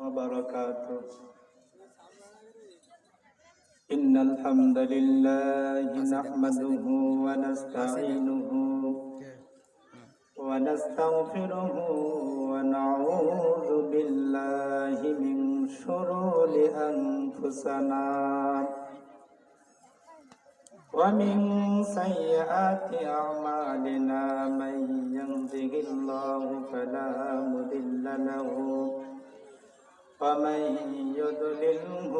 وبركاته. إن الحمد لله نحمده ونستعينه ونستغفره ونعوذ بالله من شرور أنفسنا ومن سيئات أعمالنا من يهده الله فلا مضل له ومن يضلله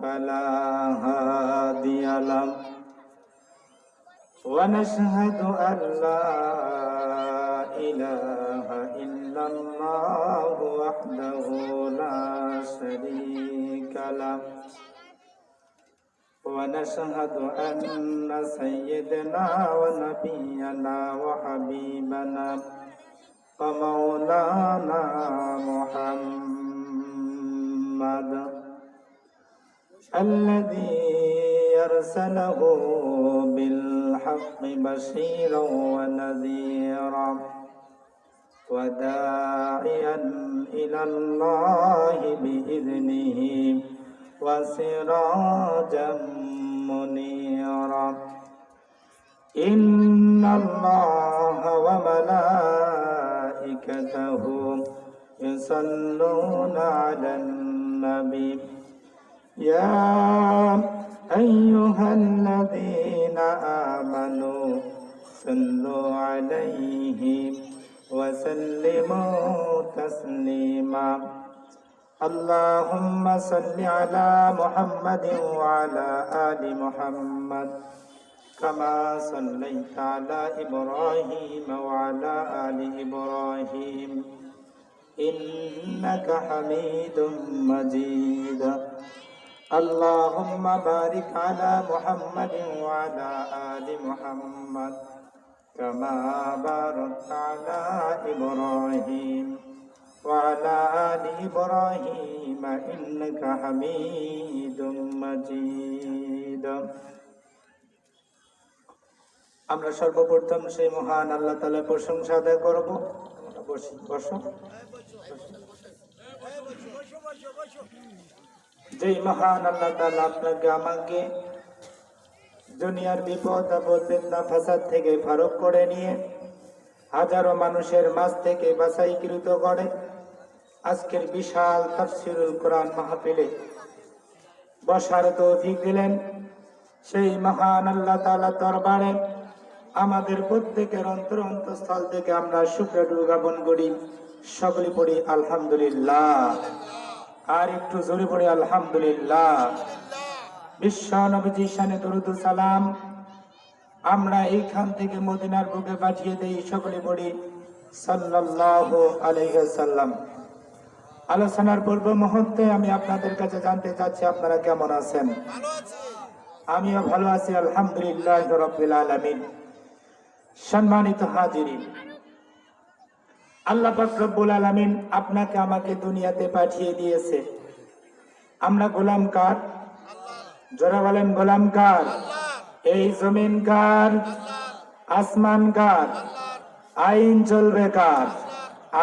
فلا هادي له ونشهد أن لا إله إلا الله وحده لا شريك له ونشهد أن سيدنا ونبينا وحبيبنا ومولانا محمد الذي أرسله بالحق بشيرا ونذيرا وداعيا إلى الله بإذنه وسراجا منيرا إن الله وملائكته يصلون على النبي يا أيها الذين آمنوا صلوا عليه وسلموا تسليما اللهم صل على محمد وعلى آل محمد كما صليت على إبراهيم وعلى آل إبراهيم إنك حميد مجيد اللهم بارك على محمد وعلى آل محمد كما باركت على إبراهيم وعلى آل إبراهيم إنك حميد مجيد আমরা সর্বপ্রথম সেই মহান আল্লাহ তাআলার প্রশংসা আদায় করব। যেই মহান আল্লাহ তাআলা আপনাকে আমাকে দুনিয়ার বিপদ আপদ ফিতনা ফাসাদ থেকে ফারক করে নিয়ে হাজারো মানুষের মাঝ থেকে বাছাইকৃত করে আজকের বিশাল তাফসীরুল কোরআন মাহফিলে বসার তৌফিক দিলেন। সেই মহান আল্লাহ তাআলা দরবারে আমাদের প্রত্যেকের অন্তরস্থল থেকে আমরা শুকরিয়া জ্ঞাপন করি। সকলে পড়ি আলহামদুলিল্লাহ, আর একটু জোরে পড়ি আলহামদুলিল্লাহ। বিশ্ব নবীজি শানে দরুদ ও সালাম আমরা এইখান থেকে মদিনার বুকে পাঠিয়ে দেই। সকলে পড়ি সাল্লাল্লাহু আলাইহি ওয়াসাল্লাম। আলোচনার পূর্ব মুহূর্তে আমি আপনাদের কাছে জানতে চাচ্ছি আপনারা কেমন আছেন? আমিও ভালো আছি আলহামদুলিল্লাহ রাব্বিল আলামিন। সম্মানিত হাজিরিন, আল্লাহ পাক রব্বুল আলামিন আপনাকে আমাকে দুনিয়াতে পাঠিয়ে দিয়েছে। আমরা গোলাম কার? জোরে বলেন গোলাম কার? এই জমিন কার? আসমান কার? আইন চলবে কার?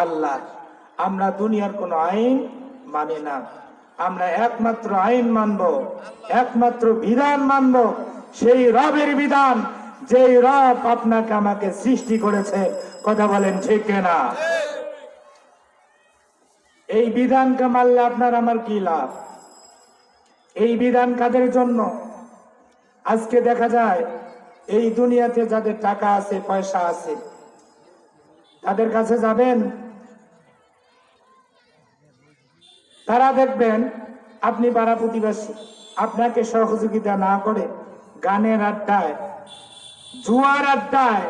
আল্লাহ। আমরা দুনিয়ার কোন আইন মানি না, আমরা একমাত্র আইন মানব, একমাত্র বিধান মানব, সেই রবের বিধান, যেই রব আপনাকে আমাকে সৃষ্টি করেছে। কথা বলেন ঠিক কিনা? এই বিধানকে মানলে আপনার আমার কি লাভ? এই বিধান কাদের জন্য? আজকে দেখা যায় এই দুনিয়াতে যাদের টাকা আছে, পয়সা আছে, তাদের কাছে যাবেন, তারা দেখবেন আপনি পাড়া প্রতিবেশী, আপনাকে সহযোগিতা না করে গানের আড্ডায়, জুয়ার আড্ডায়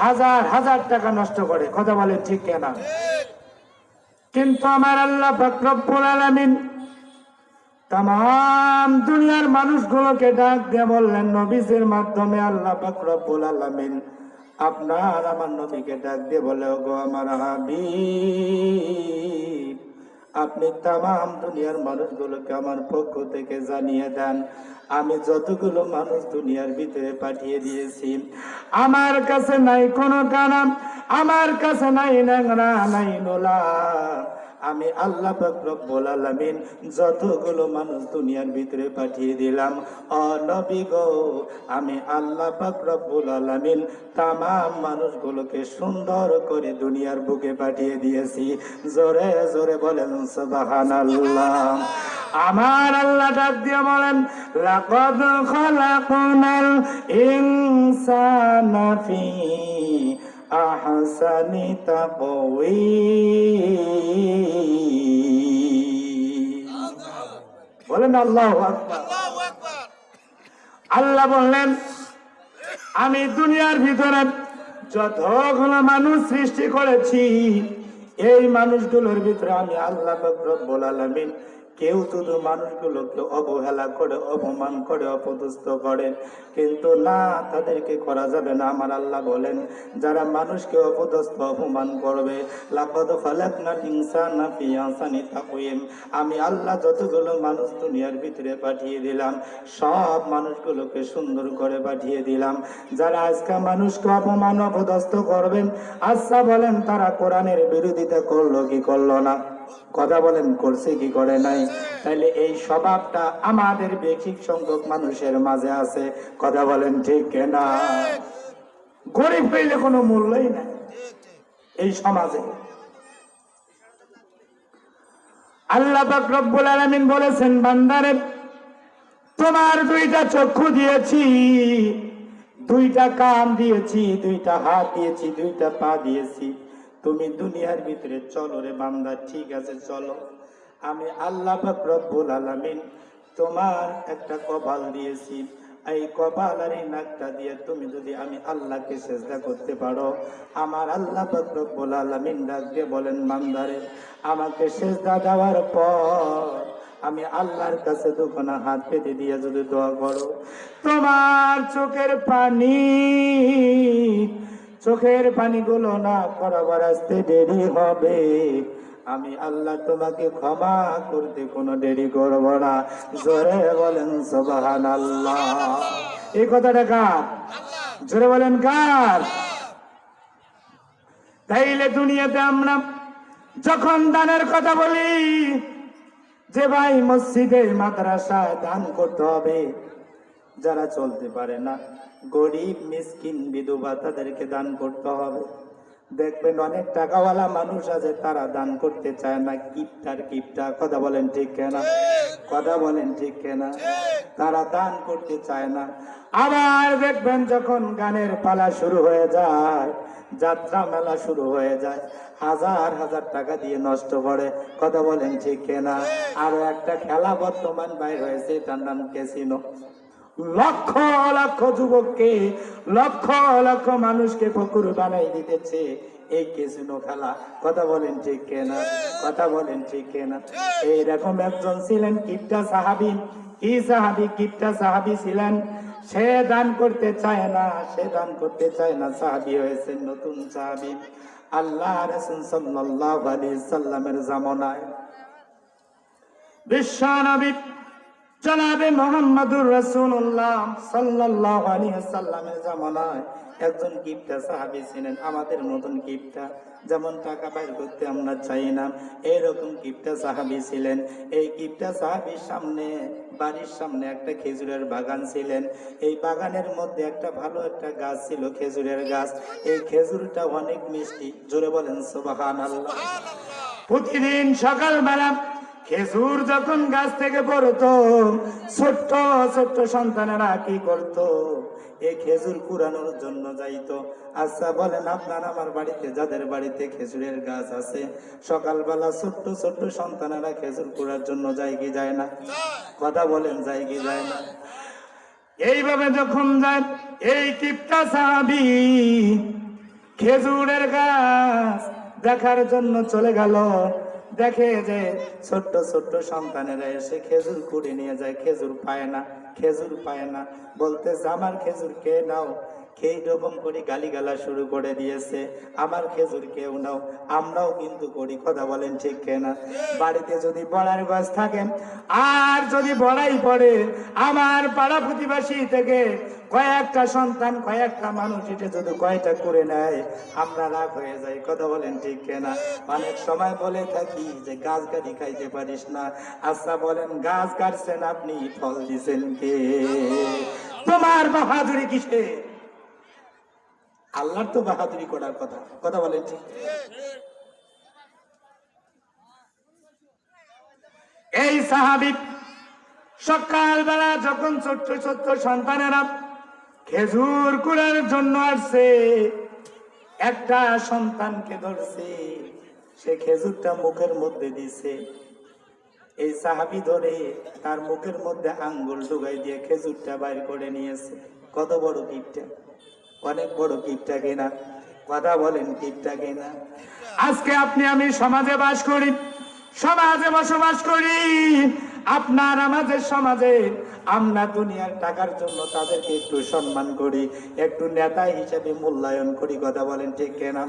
হাজার হাজার টাকা নষ্ট করে। কথা বলেন ঠিক কিনা? কিন্তু আমার আল্লাহ পাক রব্বুল আলামিন तमाम দুনিয়ার মানুষগুলোকে ডাক দিয়ে বললেন, নবীজির মাধ্যমে আল্লাহ পাক রব্বুল আলামিন আপনার আমার নবীকে ডাক দিয়ে বলে, ওগো আমার হাবিব, আপনি तमाम দুনিয়ার মানুষগুলোকে আমার পক্ষ থেকে জানিয়ে দেন, আমি যতগুলো মানুষ দুনিয়ার ভিতরে পাঠিয়ে দিয়েছি, আমার কাছে নাই কোনো কানাম, আমার কাছে নাই ন্যাংরা, নাই নোলা, আমি আল্লাহ পাক রব্বুল আলামিন যতগুলো মানুষ দুনিয়ার ভিতরে পাঠিয়ে দিলাম, ও নবী গো, আমি আল্লাহ পাক রব্বুল আলামিন তামাম মানুষগুলোকে সুন্দর করে দুনিয়ার বুকে পাঠিয়ে দিয়েছি। জোরে জোরে বলেন সুবহানাল্লাহ। আমার আল্লাহ ডাক দিয়ে বলেন, লাকাদ খালাকনাল ইনসানা ফি আহসানি তাকওয়িম। বলেন আল্লাহু আকবার। আল্লাহ বললেন, আমি দুনিয়ার ভিতরে যতগুলো মানুষ সৃষ্টি করেছি, এই মানুষগুলোর ভিতরে আমি আল্লাহ পাক রব্বুল আলামিন কেউ শুধু মানুষগুলোকে অবহেলা করে, অপমান করে, অপদস্থ করে, কিন্তু না, তাদেরকে করা যাবে না। আমার আল্লাহ বলেন, যারা মানুষকে অপদস্থ অপমান করবে, লাকাদ খালাকনাল ইনসানা ফি আহসানি তাকওয়িম, আমি আল্লাহ যতগুলো মানুষ দুনিয়ার ভিতরে পাঠিয়ে দিলাম, সব মানুষগুলোকে সুন্দর করে পাঠিয়ে দিলাম। যারা আজকে মানুষকে অপমান অপদস্থ করবেন, আচ্ছা বলেন, তারা কোরআনের বিরোধিতা করলো কি করলো না? কথা বলেন, করছে কি করে নাই? তাহলে এই স্বভাবটা আমাদের বেশি সংখ্যক মানুষের মাঝে আছে। কথা বলেন ঠিক না? গরিব হইলে কোনো মূল্যই নাই এই সমাজে। আল্লাহ পাক রব্বুল আলামিন বলেছেন, বান্দারে, তোমার দুইটা চক্ষু দিয়েছি, দুইটা কান দিয়েছি, দুইটা হাত দিয়েছি, দুইটা পা দিয়েছি, তুমি দুনিয়ার ভিতরে চলো রে বান্দা, ঠিক আছে চলো। আমি আল্লাহ পাক রব্বুল আলামিন তোমার একটা কপাল দিয়েছি, এই কপাল আর এই নাকটা দিয়ে তুমি যদি আমি আল্লাহকে সিজদা করতে পারো, আমার আল্লাহ পাক রব্বুল আলামিন ডাক দিয়ে বলেন, বান্দারে, আমাকে সিজদা দেওয়ার পর আমি আল্লাহর কাছে দুখানা হাত পেতে দিয়ে যদি দোয়া করো, তোমার চোখের পানিগুলো না করাবার আসতে দেরি হবে, আমি আল্লাহ তোমাকে ক্ষমা করতে কোনো দেরি করব না। জোরে বলেন সুবহানাল্লাহ। এই কথাটা কার? জোরে বলেন কার? তাইলে দুনিয়াতে আমরা যখন দানের কথা বলি যে ভাই মসজিদে মাদ্রাসায় দান করতে হবে, যারা চলতে পারে না, গরিব মিসকিন বিধবা, তাদেরকে দান করতে হবে। দেখবেন অনেক টাকাওয়ালা মানুষ আছে, তারা দান করতে চায় না, কিপটা। কথা বলেন ঠিক কেনা? কথা বলেন ঠিক কেনা? তারা দান করতে চায় না। আবার দেখবেন যখন গানের পালা শুরু হয়ে যায়, যাত্রা মেলা শুরু হয়ে যায়, হাজার হাজার টাকা দিয়ে নষ্ট করে। কথা বলেন ঠিক কেনা? আরো একটা খেলা বর্তমান বাইর হয়েছে, তার নাম ক্যাসিনো। লক্ষ লক্ষ যুবককে, লক্ষ লক্ষ মানুষকে ফকুর বানাই দিতেছে এই ক্যাসিনো খেলা। কথা বলেন ঠিক কেনা? কথা বলেন ঠিক কেনা? এইরকম একজন ছিলেন কিপটা সাহাবী। কি সাহাবী? কিপটা সাহাবী ছিলেন। সে দান করতে চায় না, সাহাবী হয়েছে নতুন সাহাবী। আল্লাহ রাসূল সাল্লাল্লাহু আলাইহি সাল্লামের জামানায় বিশ্ব নবী জনাবে মুহাম্মদুর রাসূলুল্লাহ সাল্লাল্লাহু আলাইহি সাল্লামের জামানায় একজন কিপটা সাহাবী ছিলেন। আমাদের মতন কিপটা, যেমন টাকা বাইর করতে আমরা চাই না, এরকম কিপটা সাহাবী ছিলেন। এই কিপটা সাহাবীর বাড়ির সামনে একটা খেজুরের বাগান ছিলেন। এই বাগানের মধ্যে একটা ভালো একটা গাছ ছিল, খেজুরের গাছ। এই খেজুরটা অনেক মিষ্টি। জোরে বলেন সুবহানাল্লাহ। প্রতিদিন সকালবেলা খেজুর যখন গাছ থেকে পড়তো, ছোট্ট ছোট্ট সন্তানেরা কি করতো? এই খেজুর কুড়ানোর জন্য যাইতো। আচ্ছা বলেন, আপনার আমার বাড়িতে যাদের বাড়িতে খেজুরের গাছ আছে, সকালবেলা ছোট্ট ছোট্ট সন্তানেরা খেজুর কুড়ার জন্য যায় কি যায় না? কথা বলেন, যায় কি যায় না? এইভাবে যখন যায়, এই কিপটা সাহাবী খেজুরের গাছ দেখার জন্য চলে গেল। দেখে যে ছোট্ট ছোট্ট সন্তানেরা এসে খেজুর কুড়ে নিয়ে যায়, খেজুর পায় না। বলতেছে, আমার খেজুর কে নাও, খেয়ে রকম করে গালিগালা শুরু করে দিয়েছে, আমার খেজুর কেউ নাও। আমরাও কিন্তু করি, কথা বলেন ঠিক কিনা? বাড়িতে যদি বড়ার গাছ থাকে আর যদি বড়াই পড়ে, আমার পাড়া প্রতিবেশী থেকে কয়েকটা সন্তান কয়েকটা মানুষ এটা যদি কয়টা করে নেয়, আমরা রাগ হয়ে যাই, কথা বলেন ঠিক কিনা? অনেক সময় বলে থাকি যে গাছ গাড়ি খাইতে পারিস না। আচ্ছা বলেন, গাছ কাটছেন আপনি, ফল দিছেন কে? তোমার বাহাদুরি কিসে? আল্লাহর তো বাহাদুরি করার কথা, কথা বলেন ঠিক? এই সাহাবী সকালবেলা যখন ছোট্ট ছোট্ট সন্তানেরা খেজুর কুড়ার জন্য আসছে, একটা সন্তানকে ধরছে, সে খেজুরটা মুখের মধ্যে দিছে। এই সাহাবী ধরে তার মুখের মধ্যে আঙ্গুল ঢুকাই দিয়ে খেজুরটা বাইর করে নিয়েছে। কত বড় কিপটা, অনেক বড় কিপটা কিনা? কথা বলেন কিপটা কিনা? আজকে আপনি আমি সমাজে বাস করি, সমাজে বসবাস করি, আপনার আমাদের সমাজে আমরা দুনিয়ার টাকার জন্য তাদেরকে একটু সম্মান করি, একটু নেতা হিসেবে মূল্যায়ন করি, কথা বলেন ঠিক কিনা?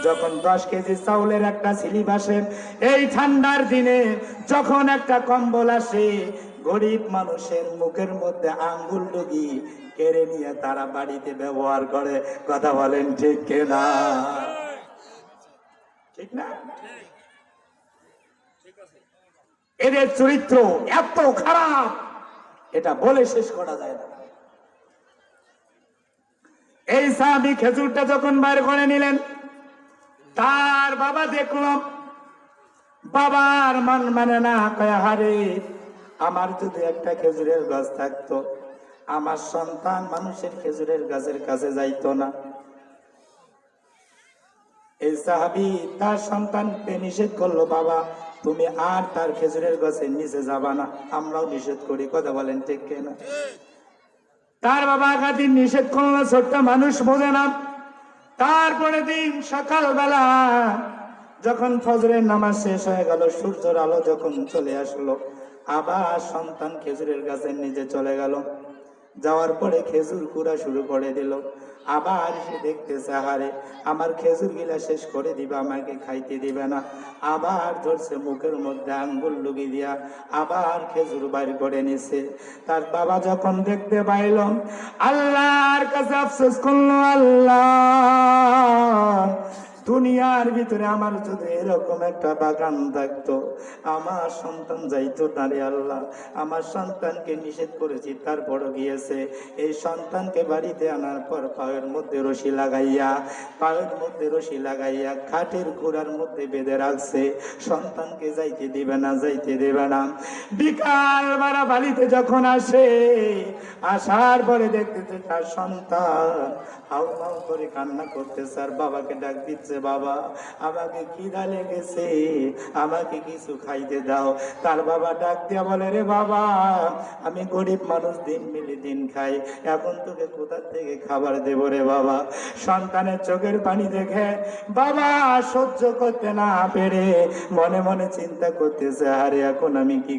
যখন 10 কেজি চাউলের একটা স্লিপ আসে, এই ঠান্ডার দিনে যখন একটা কম্বল আসে, গরিব মানুষের মুখের মধ্যে আঙ্গুল ঢুকি কেড়ে নিয়ে তারা বাড়িতে ব্যবহার করে, কথা বলেন ঠিক কিনা? ঠিক না? এদের চরিত্র এত খারাপ, এটা বলে শেষ করা যায় না। এই সাহাবী খেজুরটা যখন বাইর করে নিলেন, তার বাবা দেখলাম, বাবার মন মানে না, কয় হারে আমার যদি একটা খেজুরের গাছ থাকতো, আমার সন্তান মানুষের খেজুরের গাছের কাছে যাইতো না। এই সাহাবী তার সন্তানকে নিষেধ করলো, বাবা তুমি আর তার খেজুরের গাছের নিচে যাবা না। আমরাও নিষেধ করি, কথা বলেন ঠিক কিনা? তার বাবা একাদিন নিষেধ করলো, ছোট্ট মানুষ বোঝে না। তারপরে দিন সকালবেলা যখন ফজরের নামাজ শেষ হয়ে গেল, সূর্যের আলো যখন চলে আসলো, আবার সন্তান খেজুরের গাছের নিচে চলে গেল। যাওয়ার পরে খেজুর কুড়া শুরু করে দিল। আবার সে দেখতেছে, হারে আমার খেজুর গিলা শেষ করে দিবে, আমাকে খাইতে দিবে না। আবার ধরছে মুখের মধ্যে আঙ্গুল লুগি দিয়া আবার খেজুর বাইর করে নিছে। তার বাবা যখন দেখতে পাইল, আল্লাহর কাছে আফসোস করলো, আল্লাহ দুনিয়ার ভিতরে আমার যদি এরকম একটা বাগান থাকতো, আমার সন্তান যাইতো না রে আল্লাহ। আমার সন্তানকে নিষেধ করেছি, তারপরও গিয়েছে। এই সন্তানকে বাড়িতে আনার পর পায়ের মধ্যে রশি লাগাইয়া খাটের গোড়ার মধ্যে বেঁধে রাখছে, সন্তানকে যাইতে দিবে না, যাইতে দেবে না। বিকাল বেলা বাড়িতে যখন আসে, আসার পরে দেখতেছে তার সন্তান হাউ মাউ করে কান্না করতেছে, আর বাবাকে ডাক দিচ্ছে, বাবা আমাকে খিদা লেগেছে, আমাকে কিছু খাইতে দাও। তার বাবা ডাক দিয়া বলে, রে বাবা আমি গরিব মানুষ, দিন মিলে দিন খাই, এখন তোকে কোথা থেকে খাবার দেব রে বাবা? সন্তানের চোখের পানি দেখে বাবা সহ্য করতে না পেরে মনে মনে চিন্তা করতেছে, আরে এখন আমি কি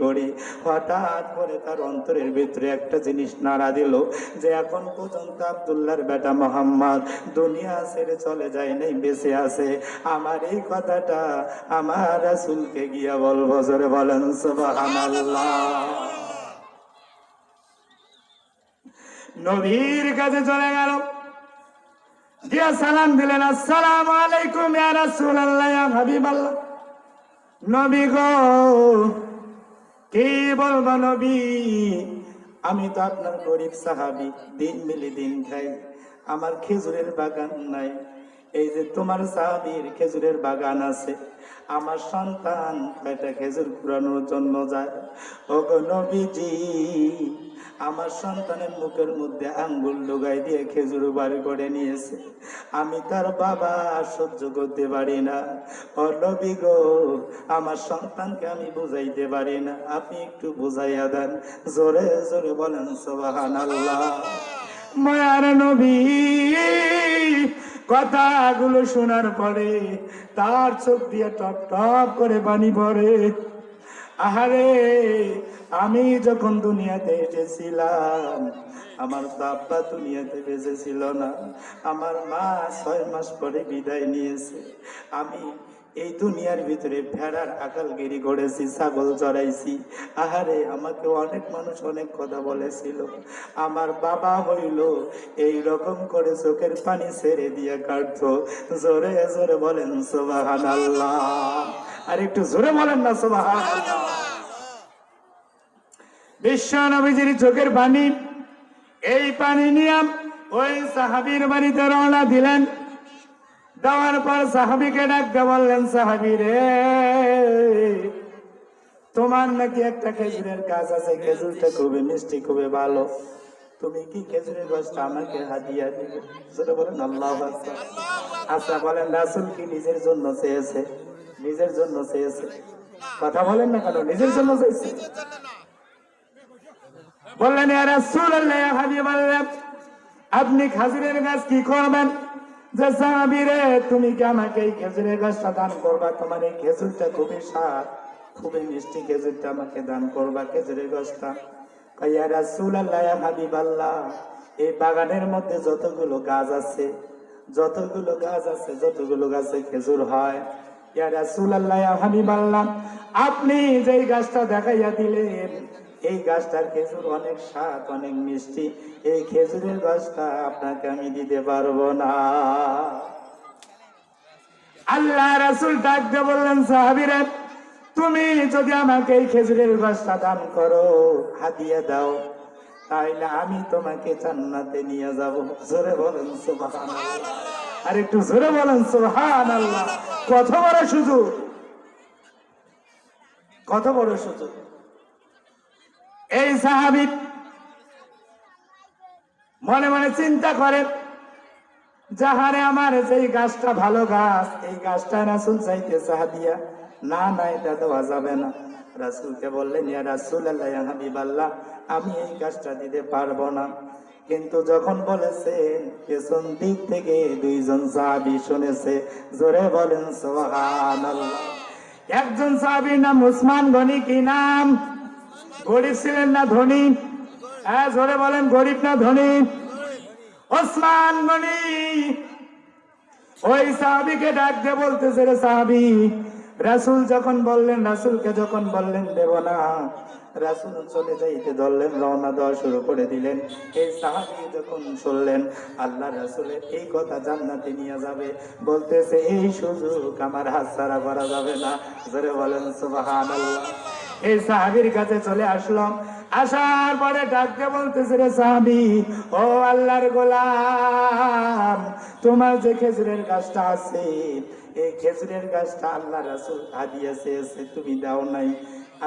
করি। হঠাৎ করে তার অন্তরের ভিতরে একটা জিনিস নাড়া দিল, যে এখন পর্যন্ত আব্দুল্লাহর বেটা মোহাম্মদ দুনিয়া ছেড়ে চলে যায় নাই, বেঁচে আছে। আমার এই কথাটা আমার রাসূলকে গিয়া বলবো, জোরে বলেন সুবহানাল্লাহ। নবীর কাছে চলে গেল, দিয়া সালাম দিলেন, আসসালামু আলাইকুম ইয়া রাসূলুল্লাহ, ইয়া হাবিবাল্লাহ। নবী গো, কি বলবো নবী, আমি তো আপনার গরিব সাহাবী, দিন মিলে দিন খাই, আমার খেজুরের বাগান নাই। এই যে তোমার সাহাবীর খেজুরের বাগান আছে, আমার সন্তান কয়টা খেজুর কুড়ানোর জন্য যায়। ওগো নবীজি, আমার সন্তানের মুখের মধ্যে আঙ্গুল ডুগাই দিয়ে খেজুর বার করে নিয়েছে, আমি তার বাবা সহ্য করতে পারি না। ও নবী গো, আমার সন্তানকে আমি বুঝাইতে পারি না, আপনি একটু বুঝাইয়া দেন। জোরে জোরে বলেন সুবহানাল্লাহ। মায়ার নবী কথাগুলো শোনার পরে তার চোখ দিয়ে টপ টপ করে পানি পড়ে। আহারে, আমি যখন দুনিয়াতে এসেছিলাম আমার তো আব্বা দুনিয়াতে বেঁচে ছিল না, আমার মা 6 মাস পরে বিদায় নিয়েছে। আমি এই দুনিয়ার ভিতরে ভেড়ার আকালগিরি করেছি, ছাগল চড়াইছি। আহারে, আমাকে অনেক মানুষ অনেক কথা বলেছিল। আমার বাবা হইল এই রকম করে চোখের পানি ছেড়ে দিয়ে কাটতো। জোরে জোরে বলেন সুবহানাল্লাহ। আর একটু জোরে বলেন না সুবহানাল্লাহ। বিশ্ব নবীজির চোখের পানি, এই পানি নিয়ে ওই সাহাবীর বাড়িতে রওনা দিলেন। দেওয়ার পর সাহাবীকে ডাকতে বললেন, সাহাবী রে, তোমার নাকি একটা খেজুরের গাছ আছে, খেজুরটা খুবই মিষ্টি, খুবই ভালো, তুমি কি খেজুরের গাছটা আমাকে হাদিয়া দিবে? সেটা বলেন আল্লাহু আকবার। আচ্ছা বলেন, রাসূল কি নিজের জন্য চেয়েছে? নিজের জন্য চেয়েছে? কথা বলেন না কেন? নিজের জন্য চেয়েছে? বললেন, ইয়া রাসূলুল্লাহ, ইয়া হাবিবাল্লাহ, আপনি খেজুরের গাছ কি করবেন? যে সাহাবী রে, তুমি কি আমাকে এই খেজুরের গাছটা দান করবা? তোমার এই খেজুরটা খুবই স্বাদ, খুবই মিষ্টি, খেজুরটা আমাকে দান করবা, খেজুরের গাছটা। ইয়া রাসূলুল্লাহ, ইয়া হাবিবাল্লাহ, এই বাগানের মধ্যে যতগুলো গাছ আছে, যতগুলো গাছ আছে, যতগুলো গাছে খেজুর হয়, ইয়া রাসূলুল্লাহ, ইয়া হাবিবাল্লাহ, আপনি যেই গাছটা দেখাইয়া দিলেন, এই গাছটার খেজুর অনেক স্বাদ, অনেক মিষ্টি, এই খেজুরের গাছটা আপনাকে আমি দিতে পারবো না। আল্লাহ রাসূল ডাকতে বললেন, সাহাবীরা, তুমি যদি আমাকে এই খেজুরের গাছটা দান করো, হাদিয়া দাও, তাইলে আমি তোমাকে জান্নাতে নিয়ে যাব। জোরে বলেন সুবহানাল্লাহ। আর একটু জোরে বলেন সুবহানাল্লাহ। কত বড় সুযোগ, কত বড় সুযোগ। এই সাহাবী মনে মনে চিন্তা করে, যাহারে আমার এই গাছটা ভালো গাছ, এই গাছটা রাসূল চাইতেছে হাদিয়া, না না, এটা দেওয়া যাবে না। রাসূলকে বললেন, ইয়া রাসূলুল্লাহ, ইয়া হাবিবাল্লাহ, আমি এই গাছটা দিতে পারবো না। কিন্তু যখন বলেছেন, পেছন দিক থেকে 2 জন সাহাবী শুনেছে। জোরে বলেন সুবহানাল্লাহ। একজন সাহাবীর নাম উসমান গনি। কি নাম? গরিব ছিলেন না ধনী? হ্যাঁ, জোরে বলেন, গরিব না ধনী? ওসমান গনি ওই সাহাবীকে ডাক দিয়ে বলতেছে, রে সাহাবী, রাসূল যখন বললেন, রাসূলকে যখন বললেন দেব না, রাসূল চলে যাইতে ধরলেন, রওনা দেওয়া শুরু করে দিলেন। এই সাহাবী যখন শুনলেন আল্লাহ রাসূলের এই কথা জান্নাতে নিয়ে যাবে, বলতেছে, এই সুযোগ আমার হাতছাড়া করা যাবে না। জোরে বলেন সুবহানাল্লাহ। এই সাহাবীর কাছে চলে আসলাম, আসার পরে ডাকতে বলতেছে, রে সাহাবী, ও আল্লাহর গোলাম, তোমার যে খেজুরের গাছটা আছে, এই খেজুরের গাছটা আল্লাহ রাসূল হাদিয়া চেয়েছে, তুমি দাও নাই।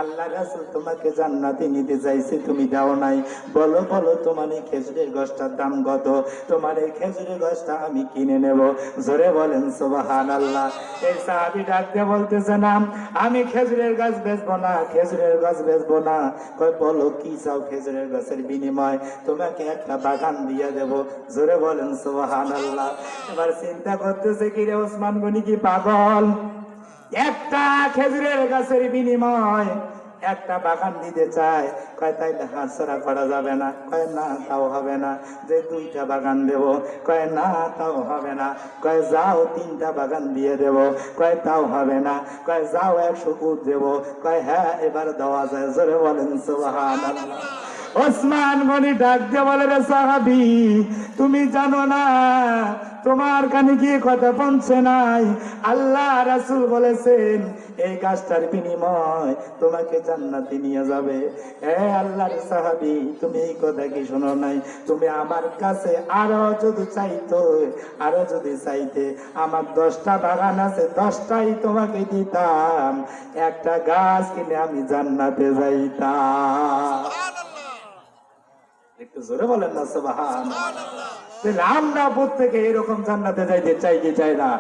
আল্লাহ রাসূল তোমাকে জান্নাতে নিতে চাইছে, তুমি দাও নাই। বলো বলো, তোমার এই খেজুরের গাছটার দাম কত? তোমার এই খেজুরের গাছটা আমি কিনে নেব। জোরে বলেন সুবহানাল্লাহ। এই সাহাবী ডাকতে বলতেছে, না, আমি খেজুরের গাছ বেচবো না, খেজুরের গাছ বেচবো না। কই, বলো কি চাও? খেজুরের গাছের বিনিময় তোমাকে একটা বাগান দিয়ে দেব। জোরে বলেন সুবহানাল্লাহ। এবার চিন্তা করতেছে, কি রে ওসমান গনি কি পাগল? একটা খেজুরের গাছের বিনিময় একটা বাগান দিতে চায়। কয়, তাইলে হাতছাড়া করা যাবে না। কয়, না, তাও হবে না। যে 2টা বাগান দেব। কয়, না, তাও হবে না। কয়, যাও 3টা বাগান দিয়ে দেব। কয়, তাও হবে না। কয়, যাও 100 উট দেব। কয়, হ্যাঁ, এবার দেওয়া যায়। জোরে বলেন সুবহানাল্লাহ। ওসমান গনি ডাক দিয়ে বলে, রে সাহাবী, তুমি জানো না, তোমার কানে কি কথা পৌঁছে নাই? আল্লাহ রাসূল বলেছেন, এই গাছটার বিনিময় তোমাকে জান্নাতে নিয়ে যাবে। এ আল্লাহর সাহাবী, তুমি এই কথা কি শোনো নাই? তুমি আমার কাছে আরো যদি চাইতে, আমার 10টা বাগান আছে, 10টাই তোমাকে দিতাম, একটা গাছ কিনে আমি জান্নাতে যাইতাম। একটু জোরে বলেন না সুবহানাল্লাহ। আমরা প্রত্যেকে এরকম জান্নাতে যাইতে চাই কি চাই না?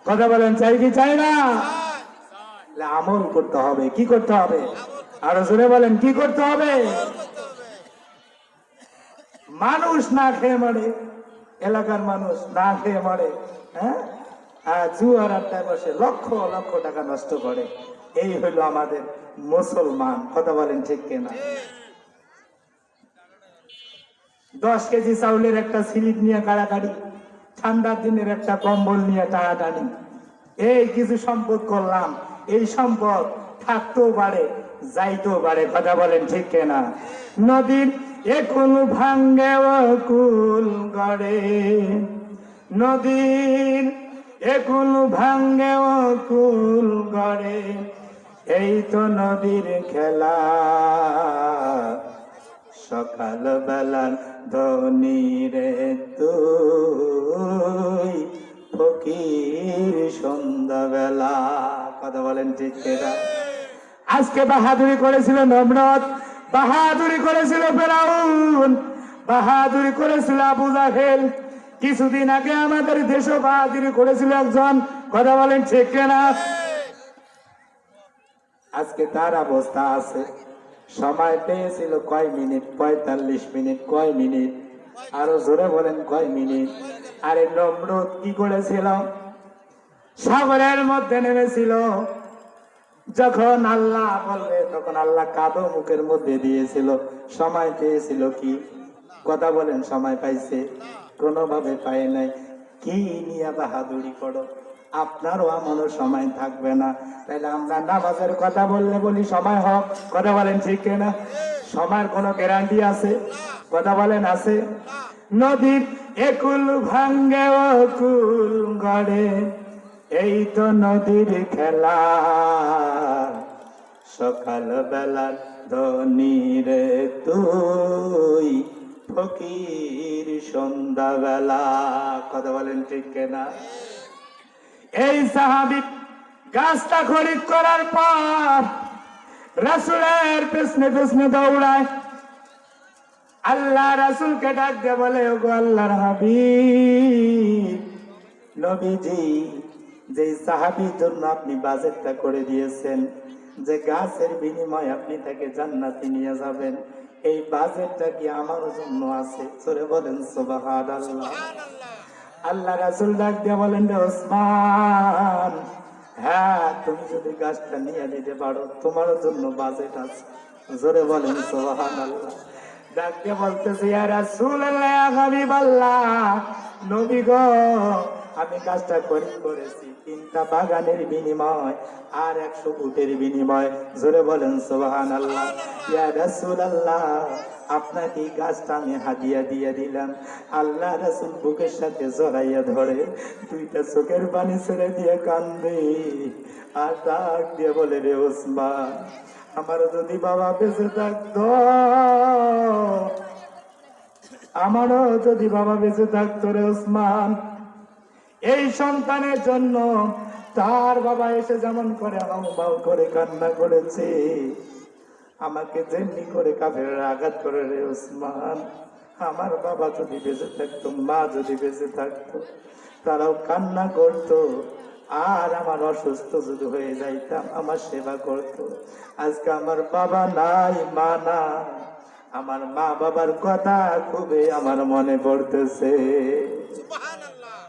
কথা বলেন, চাই কি চাই না? আমল করতে হবে। কি করতে হবে? আরো জোরে বলেন, কি করতে হবে? মানুষ না খেয়ে মরে, এলাকার মানুষ না খেয়ে মরে। হ্যাঁ, জুয়ার আড্ডায় বসে লক্ষ লক্ষ টাকা নষ্ট করে। এই হলো আমাদের মুসলমান। কথা বলেন ঠিক কিনা? 10 কেজি চাউলের একটা স্লিপ নিয়ে কাড়াকাড়ি, ঠান্ডার দিনের একটা কম্বল নিয়ে টানাটানি, এই কিছু সম্পদ করলাম। এই সম্পদ থাকতেও পারে, যাইতেও পারে। কথা বলেন ঠিক কিনা? নদীর একুল ভাঙ্গে কুল গড়ে, নদীর একুল ভাঙ্গে কুল গড়ে, এই তো নদীর খেলা। সকাল বেলা ধনী রে তুই, ফকির সন্ধ্যাবেলা। কথা বলেন ঠিক কিনা? আজকে বাহাদুরি করেছিল নমরুদ, বাহাদুরি করেছিল ফেরাউন, বাহাদুরি করেছিল আবু জাহেল। কিছুদিন আগে আমাদের দেশও বাহাদুরি করেছিল একজন। কথা বলেন ঠিক কিনা? আজকে তার অবস্থা আছে। সময় পেয়েছিল কয় মিনিট? 45 মিনিট। কয় মিনিট? আরো জোরে বলেন, কয় মিনিট? আরে নমরুদ কি করেছিল? সাগরের মধ্যে নেমেছিল। যখন আল্লাহ বলবে তখন আল্লাহ কাদো মুখের মধ্যে দিয়েছিল। সময় পেয়েছিল কি? কথা বলেন, সময় পাইছে? কোনোভাবে পায় নাই। কি নিয়ে বাহাদুরি করো? আপনারও আমারও সময় থাকবে না। তাইলে আমরা নামাজের কথা বললে বলি সময় হোক। কথা বলেন ঠিক কিনা? সময়ের কোনো গ্যারান্টি আছে? কথা বলেন, আছে? নদীর একুল ভাঙ্গে কুল গড়ে, এই তো নদীর খেলা। সকাল বেলা ধনী রে তুই, ফকির সন্ধ্যাবেলা। কথা বলেন ঠিক কিনা? এই সাহাবী গাছটা খরিদ করার পর রাসূলের পেছনে পেছনে দৌড়ায়। আল্লাহ রাসূলকে ডাক দিয়ে বলে, ওগো আল্লাহর হাবিব, নবীজি, যে সাহাবীর জন্য আপনি বাজেটটা করে দিয়েছেন, যে গাছের বিনিময়ে আপনি তাকে জান্নাতে নিয়ে যাবেন, এই বাজেটটা কি আমার জন্য আছে? জোরে বলেন সুবহানাল্লাহ। আল্লাহ রাসূল ডাক দিয়ে বলেন, রে ওসমান, হ্যাঁ, তুমি যদি গাছটা নিয়ে নিতে পারো তোমার জন্য বাজেট আছে। জোরে বলেন সুবহানাল্লাহ। ডাক দিয়ে বলতেছে, ইয়া রাসূলুল্লাহ, ইয়া হাবিবাল্লাহ, নবী গো, আমি কাজটা করেছি 3টা বাগানের বিনিময় আর 100 উটের বিনিময়। জোরে বলেন সুবহানাল্লাহ। ইয়া রাসূলুল্লাহ, আপনাকে এই গাছটা আমি হাদিয়া দিয়ে দিলাম। আল্লাহ রাসূল বুকের সাথে জড়াইয়া ধরে 2টা চোখের পানি ছেড়ে দিয়ে কান্দে আর ডাক দিয়ে বলে, রে ওসমান, আমার যদি বাবা বেঁচে থাকতো, আমারও যদি বাবা বেঁচে থাকতো রে ওসমান, এই সন্তানের জন্য তার বাবা এসে যেমন করে হাউমাউ করে কান্না করেছে, আমাকে যেমনি করে কাফেররা আঘাত করে রে ওসমান, আমার বাবা যদি বেঁচে থাকতো, মা যদি বেঁচে থাকতো, তারাও কান্না করতো। আর আমার অসুস্থ যদি হয়ে যাইতাম, আমার সেবা করতো। আজকে আমার বাবা নাই, মা না, আমার মা বাবার কথা খুবই আমার মনে পড়তেছে।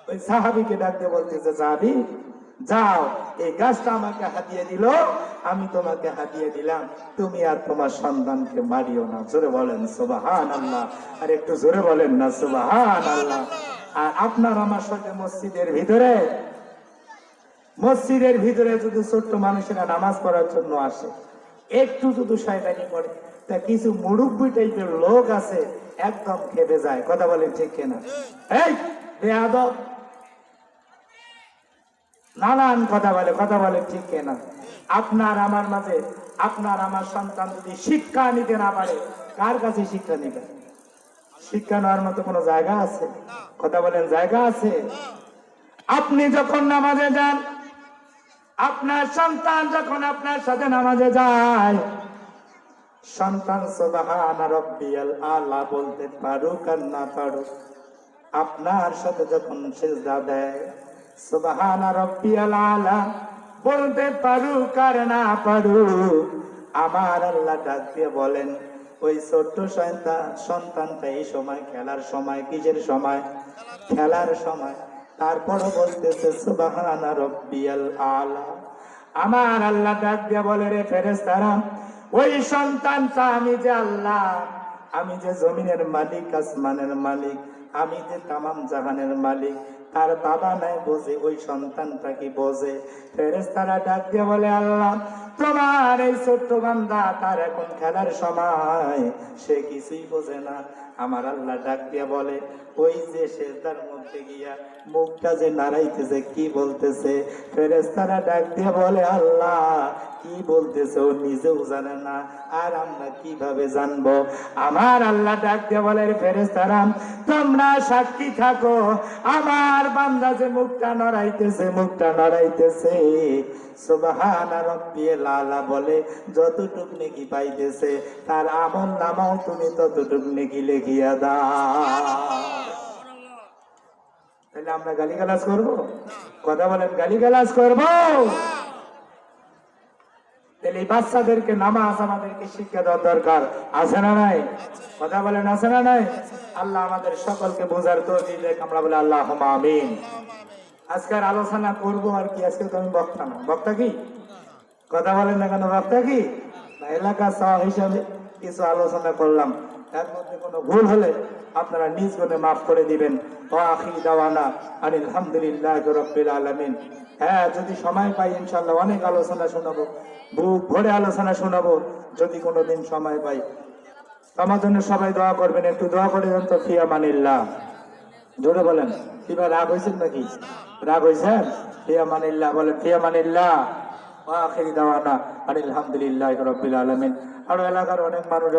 ওই সাহাবীকে ডাকতে বলতেছে, সাহাবী, যাও, এই গাছটা আমাকে হাতিয়ে দিল, আমি তোমাকে হাতিয়ে দিলাম, তুমি আর তোমার সন্তানকে মারিও না। জোরে বলেন সুবহানাল্লাহ। আর একটু জোরে বলেন না সুবহানাল্লাহ। আর আপনার আমার সাথে মসজিদের ভিতরে যদি ছোট্ট মানুষেরা নামাজ পড়ার জন্য আসে, একটু যদি শয়তানি করে, তা কিছু মুরব্বী টাইপের লোক আছে, একদম খেপে যায়। কথা বলেন ঠিক কিনা? এই বেয়াদব, নানান কথা বলে ঠিক কিনা? আপনার আমার মাঝে আপনার আমার সন্তান যদি শিক্ষা নিতে না পারে, কার কাছে শিক্ষা নিবে? শিক্ষা নেওয়ার মতো কোনো জায়গা আছে? কথা বলেন, জায়গা আছে? আপনি যখন নামাজে যান, আপনার সন্তান যখন আপনার সাথে নামাজে যায়, সন্তান সুবহানা রাব্বিয়াল আলা বলতে পারুক আর না পারুক, আপনার সাথে যখন সিজদা দেয়, সুবহানা রাব্বিয়াল আলা বলতে পারুক আর না পারুক, আমার আল্লাহ ডাক দিয়ে বলেন, ওই ছোট্ট সন্তানটা এই সময় খেলার সময়, কিসের সময়? খেলার সময়। তারপরও বলতেছে সুবহানা রাব্বিয়াল আলা, আমার আল্লাহ ডাক দিয়া বলে, রে ফেরেশতারা, ওই সন্তানটা আমি যে আল্লাহ, আমি যে জমিনের মালিক, আসমানের মালিক, আমি যে তামাম জাহানের মালিক, তার বাবা নাই বোঝে, ওই সন্তানটা কি বোঝে? ফেরেশতারা ডাক দিয়ে বলে, আল্লাহ, তোমার এই ছোট্ট বান্দা, তার এখন খেলার সময়, সে কিছুই বোঝে না। আমার আল্লাহ ডাক দিয়ে বলে, ওই যে সেজদার মধ্যে গিয়া মুখটা যে নাড়াইতেছে, কি বলতেছে? ফেরেশতারা ডাক দিয়ে বলে, আল্লাহ, কি বলতেছে ও নিজেও জানে না, আর আমরা কিভাবে জানবো? আমার আল্লাহ ডাক দিয়ে বলে, ফেরেশতারা, তোমরা সাক্ষী থাকো, আমার বান্দা যে মুখটা নড়াইতেছে, মুখটা নড়াইতেছে, সুবহানা রাব্বিয়াল আলা বলে যতটুক নেকি পাইতেছে, তার আমল নামাও তুমি ততটুক নেকি লিখিয়া দাও। তাহলে আমরা গালিগালাজ করবো? কথা বলেন, গালিগালাজ করবো? তাহলে এই বাচ্চাদেরকে নামাজ আমাদেরকে শিক্ষা দেওয়ার দরকার আছে না নাই? কথা বলেন, আছে না নাই? আল্লাহ আমাদের সকলকে বোঝার তৌফিক দেখ, আমরা বলে আল্লাহুম্মা আমিন। আজকের আলোচনা করবো আর কি, আজকে তো আমি বক্তা না। বক্তা কি? কথা বলেন না কেন? বক্তা কি? এলাকা সহ হিসাবে কিছু আলোচনা করলাম, এর মধ্যে কোনো ভুল হলে আপনারা নিজ গুণে মাফ করে দিবেন। ওয়া আখির দাওয়ানা আনিল হামদুলিল্লাহি রাব্বিল আলামিন। হ্যাঁ, যদি সময় পাই ইনশাআল্লাহ অনেক আলোচনা শোনাবো, বুক ভরে আলোচনা শোনাবো যদি কোনোদিন সময় পাই। আমার জন্য সবাই দোয়া করবেন, একটু দোয়া করে দেন তো। ফি আমানিল্লাহ, জোরে বলেন। কিবা রাগ হয়েছেন নাকি? রাগ হয়েছেন? ফি আমানিল্লাহ বলেন, ফি আমানিল্লাহ। ওয়া আখির দাওয়ানা আনিল হামদুলিল্লাহি রাব্বিল আলামিন। আর এলাকার অনেক মানুষ